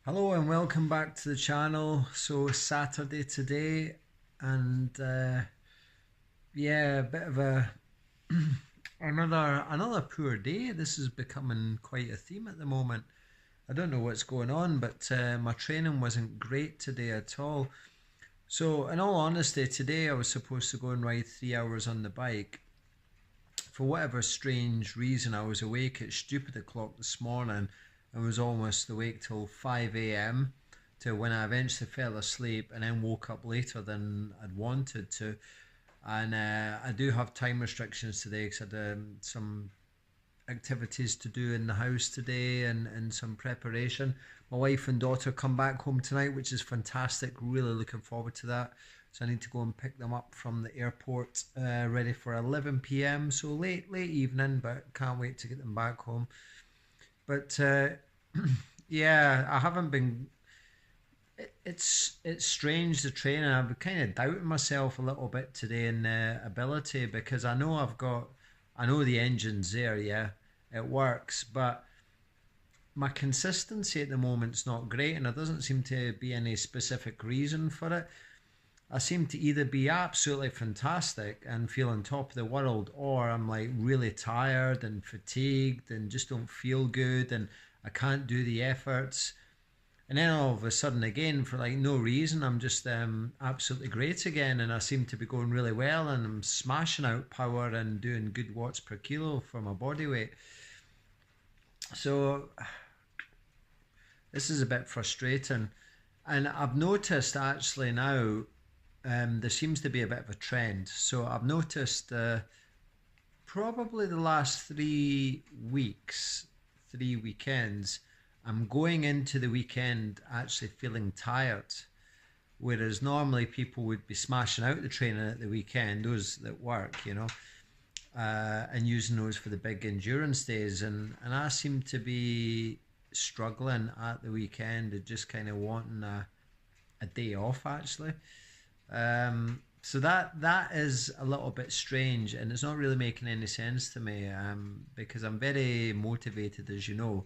Hello and welcome back to the channel. So Saturday today, and yeah, a bit of a another poor day. This is becoming quite a theme at the moment. I don't know what's going on, but my training wasn't great today at all. So in all honesty, today I was supposed to go and ride 3 hours on the bike. For whatever strange reason, I was awake at stupid o'clock this morning and was almost awake till 5 a.m. to when I eventually fell asleep and then woke up later than I'd wanted to. And I do have time restrictions today because I had some activities to do in the house today and some preparation. My wife and daughter come back home tonight, which is fantastic. Really looking forward to that. So I need to go and pick them up from the airport, ready for 11 p.m. So late evening, but can't wait to get them back home. But yeah, I haven't been. It's strange the training. I've been kind of doubting myself a little bit today in ability because I know the engine's there. Yeah, it works, but my consistency at the moment's not great, and there doesn't seem to be any specific reason for it. I seem to either be absolutely fantastic and feel on top of the world, or I'm like really tired and fatigued and just don't feel good and I can't do the efforts. And then all of a sudden, again, for like no reason, I'm just absolutely great again, and I seem to be going really well, and I'm smashing out power and doing good watts per kilo for my body weight. So this is a bit frustrating, and I've noticed actually now there seems to be a bit of a trend. So I've noticed probably the last 3 weeks, 3 weekends, I'm going into the weekend actually feeling tired. Whereas normally people would be smashing out the training at the weekend, those that work, and using those for the big endurance days. And I seem to be struggling at the weekend and just kind of wanting a day off actually. So that is a little bit strange, and it's not really making any sense to me because I'm very motivated, as you know,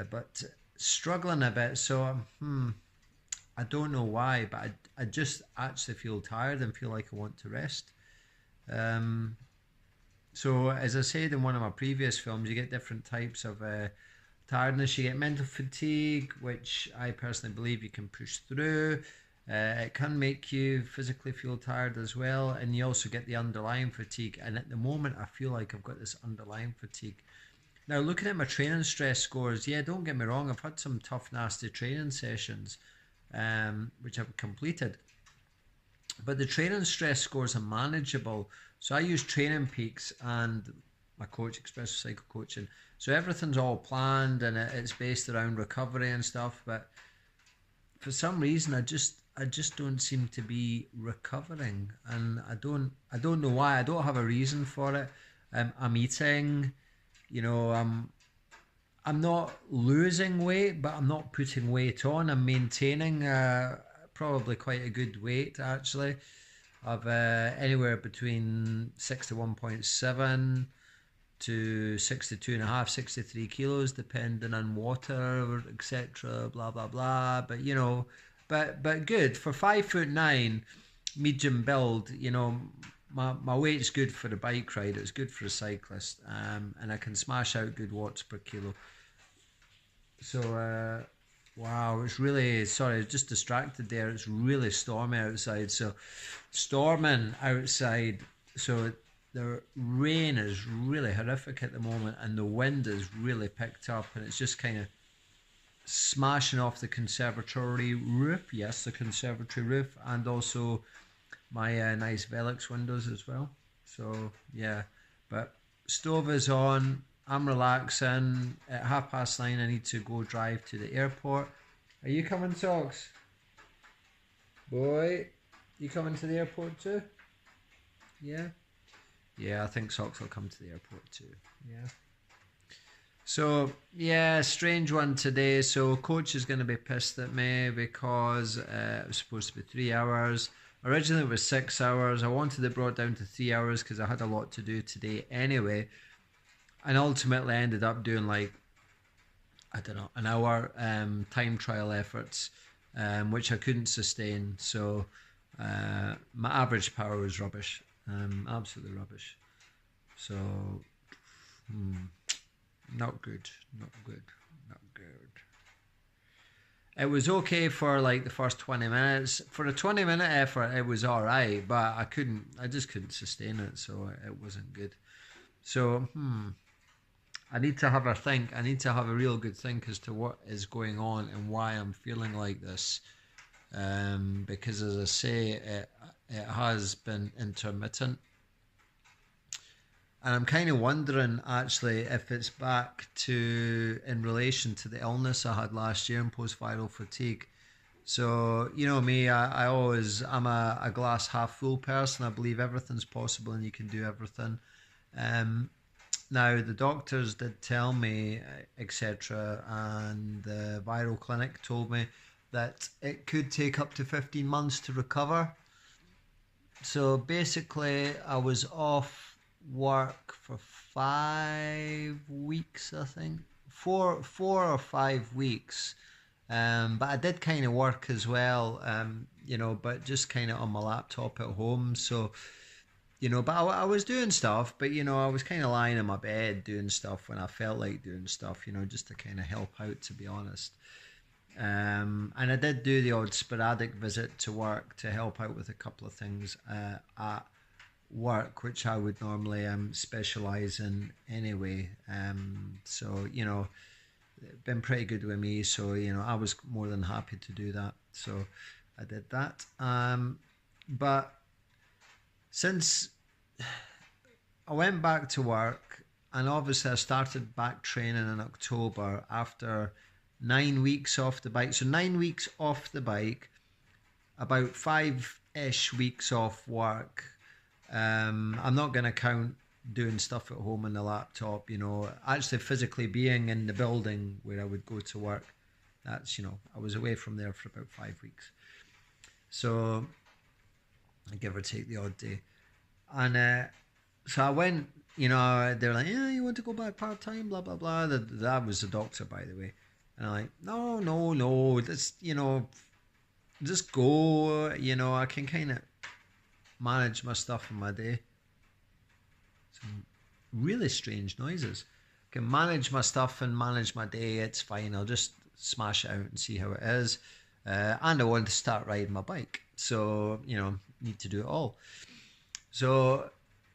but struggling a bit. So I don't know why, but I just actually feel tired and feel like I want to rest. Um, so as I said in one of my previous films, you get different types of tiredness. You get mental fatigue, which I personally believe you can push through. It can make you physically feel tired as well, and you also get the underlying fatigue. And at the moment, I feel like I've got this underlying fatigue. Now, looking at my training stress scores, yeah, don't get me wrong, I've had some tough, nasty training sessions, which I've completed, but the training stress scores are manageable. So I use Training Peaks and my coach, Expressive Cycle Coaching. So everything's all planned and it's based around recovery and stuff. But for some reason, I just don't seem to be recovering, and I don't know why. I don't have a reason for it. I'm eating, you know, I'm not losing weight, but I'm not putting weight on. I'm maintaining probably quite a good weight actually. Of anywhere between 61.7 to 62 and a half, 63 kilos, depending on water, etc. Blah blah blah. But but good for 5'9", medium build. My weight's good for a bike ride. It's good for a cyclist, and I can smash out good watts per kilo. So wow, it's really sorry, just distracted there. It's really stormy outside. So storming outside. So the rain is really horrific at the moment, and the wind is really picked up, and it's just kind of smashing off the conservatory roof. Yes, the conservatory roof, and also my nice Velux windows as well. So yeah, but stove is on. I'm relaxing. At 9:30, I need to go drive to the airport. Are you coming, Socks? Boy, you coming to the airport too? Yeah. Yeah, I think Socks will come to the airport too. Yeah. So yeah, strange one today. So coach is going to be pissed at me because it was supposed to be 3 hours. Originally it was 6 hours. I wanted it brought down to 3 hours because I had a lot to do today anyway, and ultimately I ended up doing like I don't know, an hour time trial efforts, which I couldn't sustain. So my average power was rubbish, absolutely rubbish. So not good, not good, not good. It was okay for like the first 20 minutes. For a 20-minute effort, it was all right, but I just couldn't sustain it, so it wasn't good. So, I need to have a think. I need to have a real good think as to what is going on and why I'm feeling like this. Because as I say, it has been intermittent. And I'm kind of wondering actually if it's back to in relation to the illness I had last year in post viral fatigue. So, you know me, I'm a glass half full person. I believe everything's possible and you can do everything. Um, Now, the doctors did tell me, etc., and the viral clinic told me that it could take up to 15 months to recover. So basically, I was off work for 5 weeks, I think, 4 or 5 weeks. But I did kind of work as well, but just kind of on my laptop at home. So but I was doing stuff, but I was kind of lying in my bed doing stuff when I felt like doing stuff, just to kind of help out, to be honest. And I did do the odd sporadic visit to work to help out with a couple of things at work, which I would normally specialize in anyway. So been pretty good with me. So I was more than happy to do that. So I did that. But since I went back to work, and obviously I started back training in October after 9 weeks off the bike. So 9 weeks off the bike, about 5-ish weeks off work. I'm not going to count doing stuff at home on the laptop, actually physically being in the building where I would go to work. That's, I was away from there for about 5 weeks. So I give or take the odd day. And so I went, they were like, yeah, you want to go back part-time, blah, blah, blah. That was the doctor, by the way. And I'm like, no, that's, just go, I can kind of manage my stuff in my day. Some really strange noises. I can manage my stuff and manage my day, it's fine. I'll just smash it out and see how it is. And I want to start riding my bike. So, need to do it all. So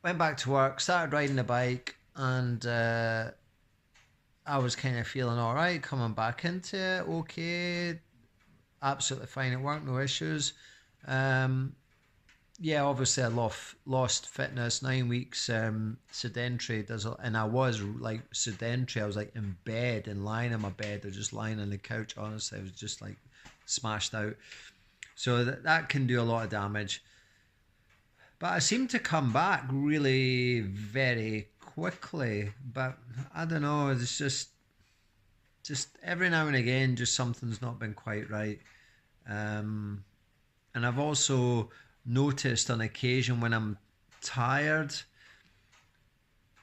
went back to work, started riding the bike, and I was kind of feeling all right, coming back into it, okay, absolutely fine at work, no issues. Yeah, obviously I lost fitness, 9 weeks sedentary, and I was like sedentary. I was like in bed and lying in my bed or just lying on the couch. Honestly, I was just like smashed out. So that can do a lot of damage. But I seem to come back really very quickly. But I don't know, it's just every now and again, just something's not been quite right. And I've also noticed on occasion when I'm tired,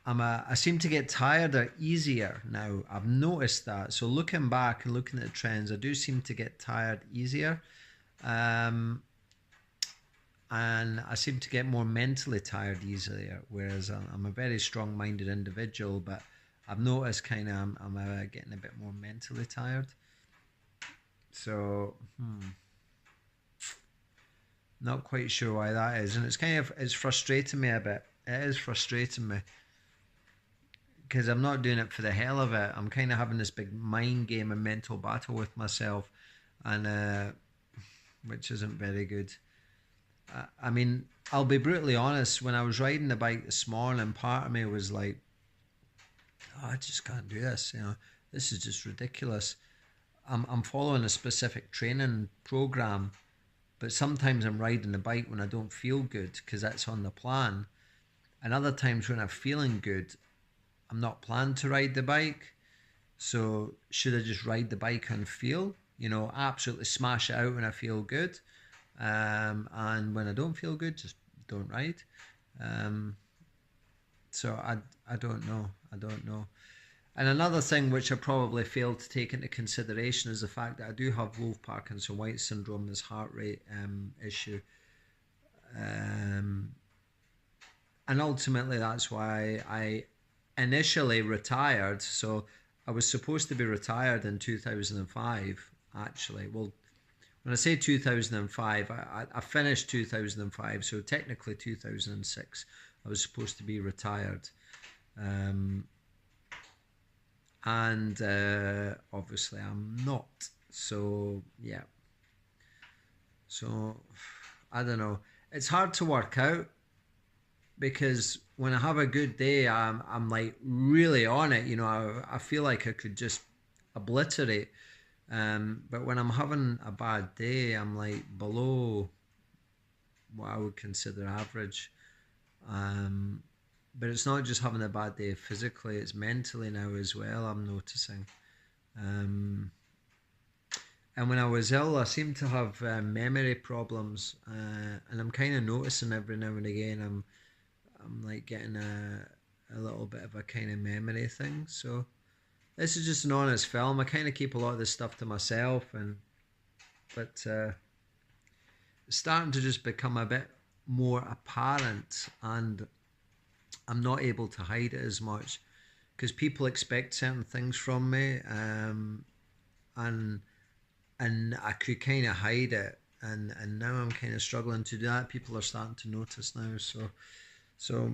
I seem to get tireder easier now. I've noticed that. So looking back and looking at the trends, I do seem to get tired easier. And I seem to get more mentally tired easier, whereas I'm a very strong-minded individual, but I've noticed kind of I'm getting a bit more mentally tired. So, not quite sure why that is, and it's frustrating me a bit. It is frustrating me because I'm not doing it for the hell of it. I'm kind of having this big mind game and mental battle with myself, and which isn't very good. I mean, I'll be brutally honest. When I was riding the bike this morning, part of me was like, "Oh, I just can't do this. This is just ridiculous." I'm following a specific training program, but sometimes I'm riding the bike when I don't feel good because that's on the plan, and other times when I'm feeling good, I'm not planned to ride the bike. So should I just ride the bike and feel? Absolutely smash it out when I feel good. And when I don't feel good, just don't ride. So I don't know. And another thing which I probably failed to take into consideration is the fact that I do have Wolff Parkinson White syndrome, this heart rate issue. Um, and ultimately, that's why I initially retired. So I was supposed to be retired in 2005, actually. Well, when I say 2005, I finished 2005, so technically 2006, I was supposed to be retired. Um, and obviously I'm not. So, yeah. So, I don't know. It's hard to work out because when I have a good day, I'm like really on it. You know, I feel like I could just obliterate. But when I'm having a bad day, I'm like below what I would consider average. Um, but it's not just having a bad day physically; it's mentally now as well. I'm noticing. Um, and when I was ill, I seem to have memory problems, and I'm kind of noticing every now and again I'm like getting a little bit of a kind of memory thing. So this is just an honest film. I kind of keep a lot of this stuff to myself, but it's starting to just become a bit more apparent, and I'm not able to hide it as much because people expect certain things from me, and I could kind of hide it, and now I'm kind of struggling to do that. People are starting to notice now, so. So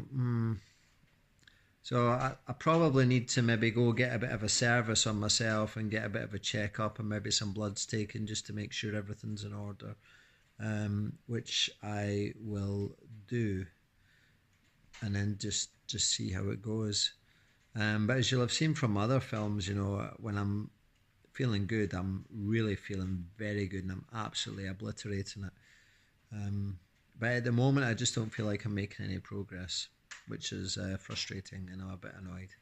I probably need to maybe go get a bit of a service on myself and get a bit of a checkup and maybe some bloods taken just to make sure everything's in order, which I will do, and then just see how it goes. But as you'll have seen from other films, you know, when I'm feeling good, I'm really feeling very good, and I'm absolutely obliterating it. But at the moment, I just don't feel like I'm making any progress, which is frustrating, and I'm a bit annoyed.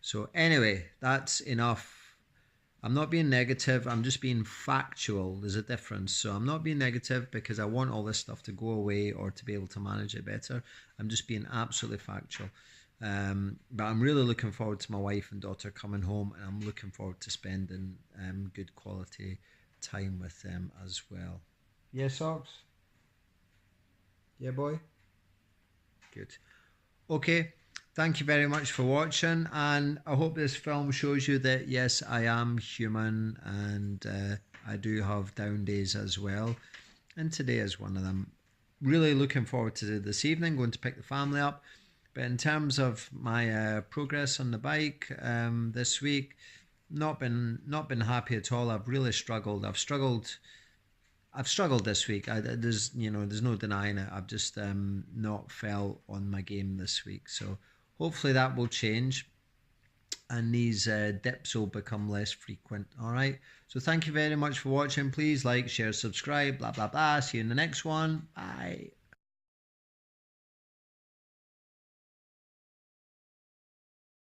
So anyway, that's enough. I'm not being negative, I'm just being factual. There's a difference. So I'm not being negative because I want all this stuff to go away or to be able to manage it better. I'm just being absolutely factual. But I'm really looking forward to my wife and daughter coming home, and I'm looking forward to spending good quality time with them as well. Yeah, Socks? Yeah, boy? Good. Okay, thank you very much for watching, and I hope this film shows you that yes, I am human, and I do have down days as well, and today is one of them. Really looking forward to this evening, going to pick the family up. But in terms of my progress on the bike this week, not been happy at all. I've really struggled. I've struggled this week. There's no denying it. I've just not fell on my game this week. So hopefully that will change, and these dips will become less frequent. All right. So thank you very much for watching. Please like, share, subscribe, blah blah blah. See you in the next one. Bye.